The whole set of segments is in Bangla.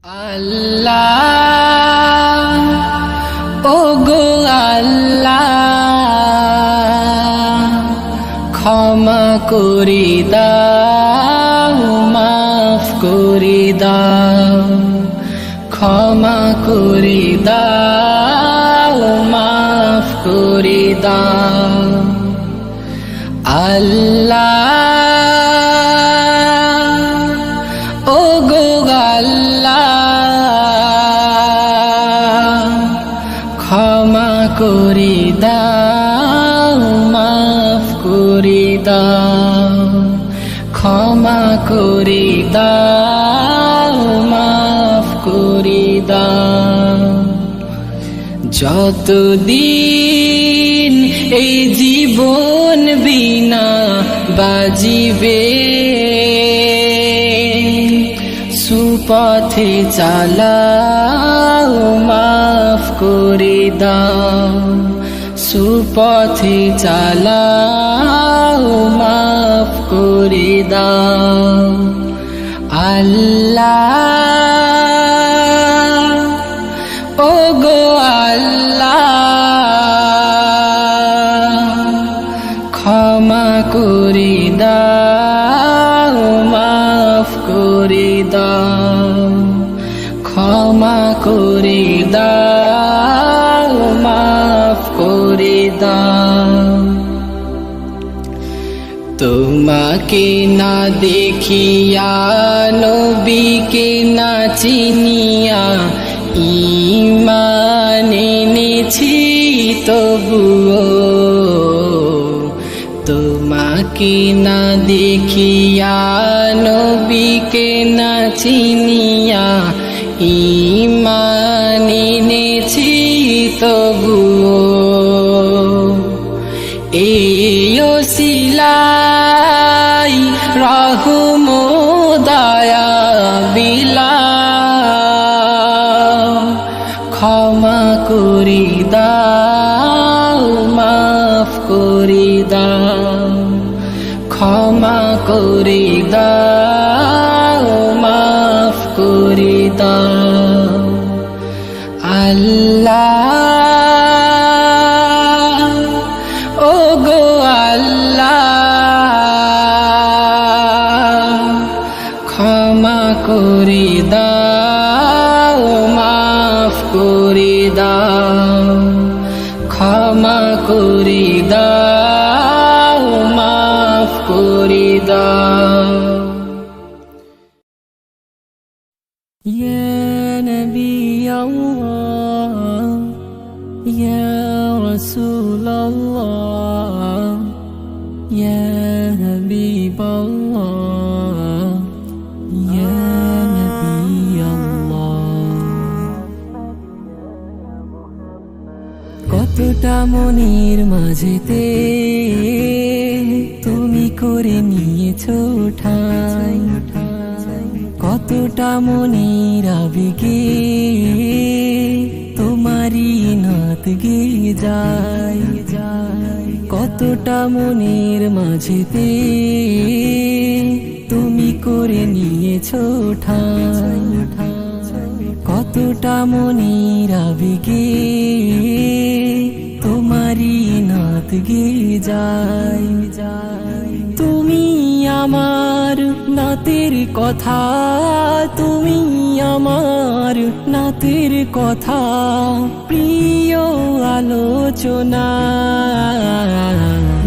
আল্লাহ ওগো আল্লাহ ক্ষমা করে দাও মাফ করে দাও ক্ষমা করে দাও মাফ করে দাও আল্লাহ ওগো আল্লাহ ক্ষমা করে দাও মাফ করে দাও ক্ষমা করে দাও মাফ করে দাও যতদিন এই জীবন বিনা বাজিবে সুপথে চালাও মাফ করে দাও সুপথে চালাও মাফ করে দাও আল্লাহ ওগো আল্লাহ ক্ষমা করে দাও মাফ করে দাও ক্ষমা করে দাও মাফ করে দাও তোমাকে না দেখিয়া নবীকে না চিনিয়া ঈমান এনেছি তবুও তোমাকে না দেখিয়া নবীকে না চিনিয়া ঈমান এনেছি তবুও এই ওসিলাই রহম দয়া বিলাও ক্ষমা করে দাও মাফ করে দাও ক্ষমা করে দাও মাফ করে দাও আল্লাহ ওগো আল্লাহ ক্ষমা করে দাও মাফ করে দাও ক্ষমা করে দাও মাফ করে দাও ইয়া নবী আল্লাহ ইয়া রাসূল আল্লাহ ইয়া হাবিব আল্লাহ ইয়া নবী আল্লাহ কতটা মনের মাঝেতে তুমি করে নিয়েছো ঠাই কতটা মনের আবেগে তোমারই নাত গেয়ে যায় কতটা মনের মাঝেতে তুমি করে নিয়েছো ঠাই কতটা মনের আবেগে তোমারই নাত গেয়ে যায় তুমি আমার নাতের কথা তুমি আমার নাতের কথা প্রিয় আলোচনা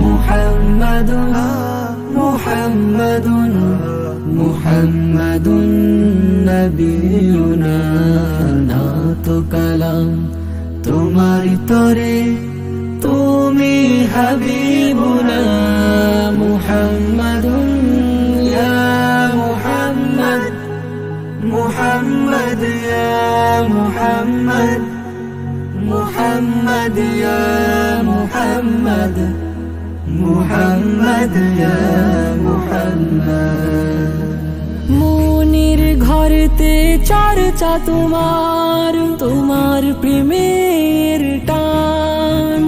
মুহাম্মাদুন মুহাম্মাদুন মুহাম্মাদুন নবিয়ুনা নাত কালাম তোমার তরে তুমি হাবিবুনা মুহাম্মাদুন ইয়া মুহাম্মদ মুহাম্মদ ইয়া মুহাম্মদ মুহাম্মদ ইয়া মুহাম্মদ মুহাম্মদ ইয়া মুহাম্মদ মনের ঘরেতে চর্চা তোমার তোমার প্রেমের টান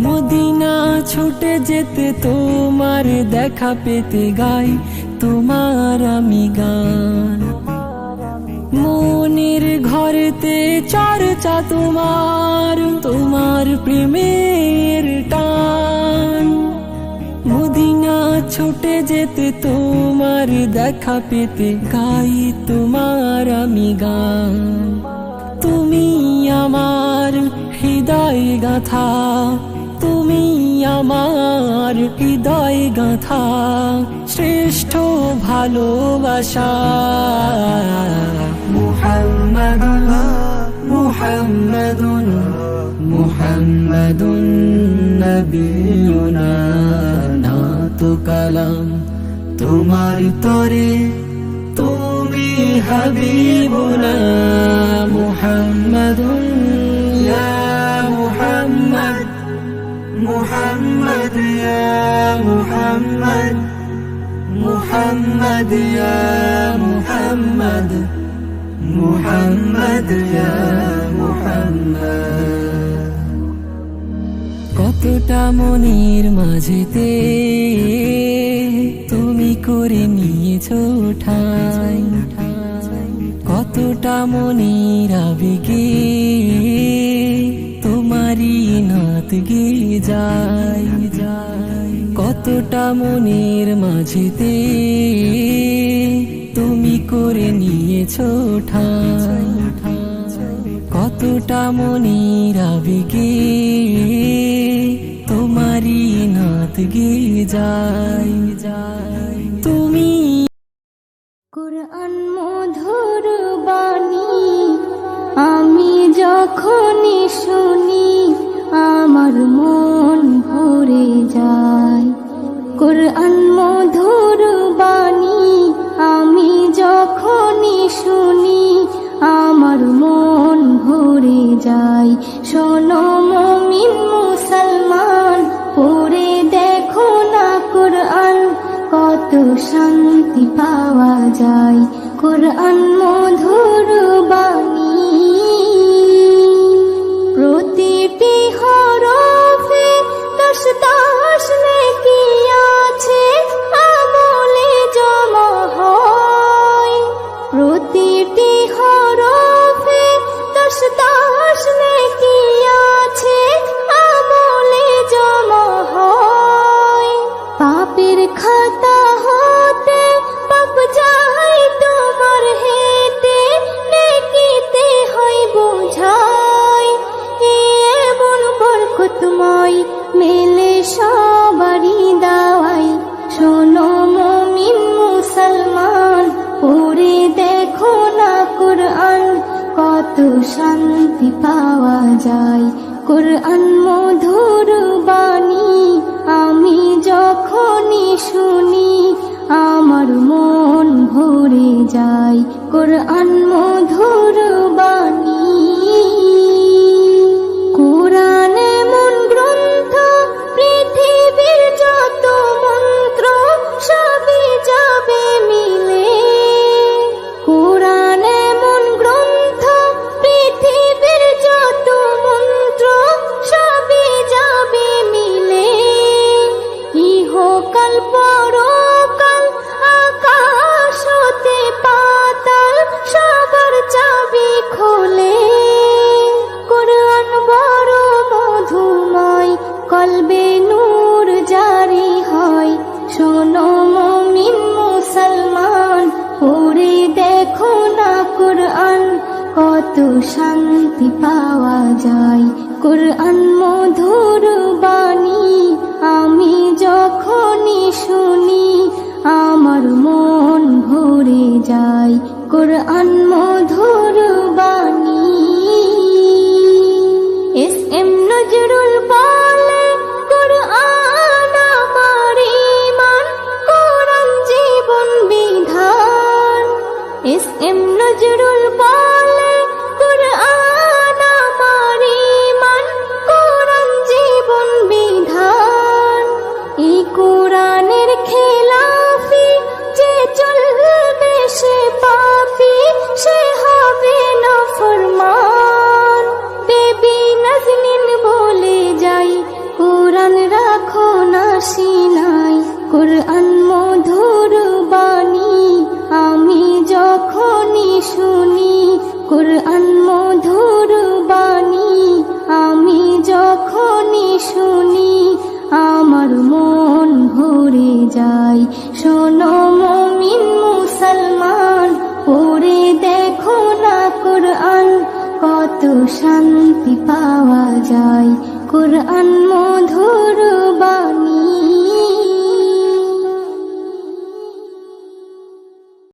মদিনা ছুটে যেতে তোমার দেখা পেতে গাই তোমার আমি গান মনের ঘরেতে চর্চা তোমার, তোমার প্রেমের টান। মদিনা ছুটে যেতে তোমার দেখা পেতে, গাই তোমার আমি গান। তুমি আমার হৃদয় গাথা, তুমি আমার হৃদয় গাথা, শ্রেষ্ঠ ভালোবাসা। মুহাম্মাদুন মুহাম্মাদুন মুহাম্মাদুন নবিয়ুনা, নাত কালাম তোমার তরে, তুমি হাবিবুনা। মুহাম্মাদুন ইয়া মুহাম্মদ, মুহাম্মদ ইয়া মুহাম্মদ, মুহাম্মদ ইয়া মুহাম্মদ, মুহাম্মদ ইয়া মুহাম্মদ। কতটা মনের মাঝেতে তুমি করে নিয়েছো ঠাঁই, কতটা মনের আবেগে তোমারই নাত গেয়ে যায়। কতটা মনের মাঝেতে তুমি করে নিয়েছো ঠাঁই, কতটা মনের আবেগে তোমারই নাত গেয়ে যায়। তুমি কুরআন মধুর বাণী আমি যখনই শুনি, আমার মন ভরে যায়। কুরআন মধুর বাণী আমি যখনই শুনি, আমার মন ভরে যায়। শোনো মুমিন মুসলমান, পড়ে দেখো না কুরআন, কত শান্তি পাওয়া যায়। কুরআন মধুর বাণী, প্রতিটি হরফে 10 নেকি আছে, আমলে জমা হয়। প্রতিটি হরফে 10 নেকি আছে, আমলে জমা হয়। পাপের খাতা হতে পাপ যায় তোমার হেতে, নেকিতে হয় বোঝাই। এমন বরকতময় মেলে সবারই দাওয়াই। শোনো মুমিন মুসলমান, পড়ে দেখো না কুরআন, কত শান্তি পাওয়া যায়। কুরআন মধুর বাণী আমি যখনই শুনি, আমার মন ভরে যায়। কুরআন মধুর বাণী, কুরআন এমন গ্রন্থ, পৃথিবীর যত মন্ত্র সবই যাবে মিলে। কুরআন এমন গ্রন্থ, পৃথিবীর যত মন্ত্র সবই যাবে মিলে। ইহকাল পরকাল আকাশ হতে পাতাল, সবার চাবি খোলে। কুরআন বড় মধুময়, কলবে নূর জারি হয়। শোনো মুমিন মুসলমান, পড়ে দেখো না কুরআন, কত শান্তি পাওয়া যায়। কুরআন মধুর বাণী আমি যখনই শুনি, আমার মন ভরে যায়। কুরআন মধুর বাণী। এস.এম. নজরুল বলে, কুরআন আমার ঈমান, কুরআন জীবন বিধান। এস.এম. নজরুল বলে, কুরআন আমার ঈমান, কুরআন জীবন বিধান। এই কুরআনের খেলাফি যে চলবে সে পাপী, সে হবে নাফরমান। বেবি নাজনীন বলে যাই, কুরআন রাখো না সিনায়। কুরআন মধুর বাণী আমি যখনই শুনি, কুরআন মধুর বাণী আমি যখনই শুনি আমার মন ভরে যায়। শোনো মুমিন মুসলমান, পড়ে দেখো না কুরআন, কত শান্তি পাওয়া যায়। কুরআন মধুর বাণী।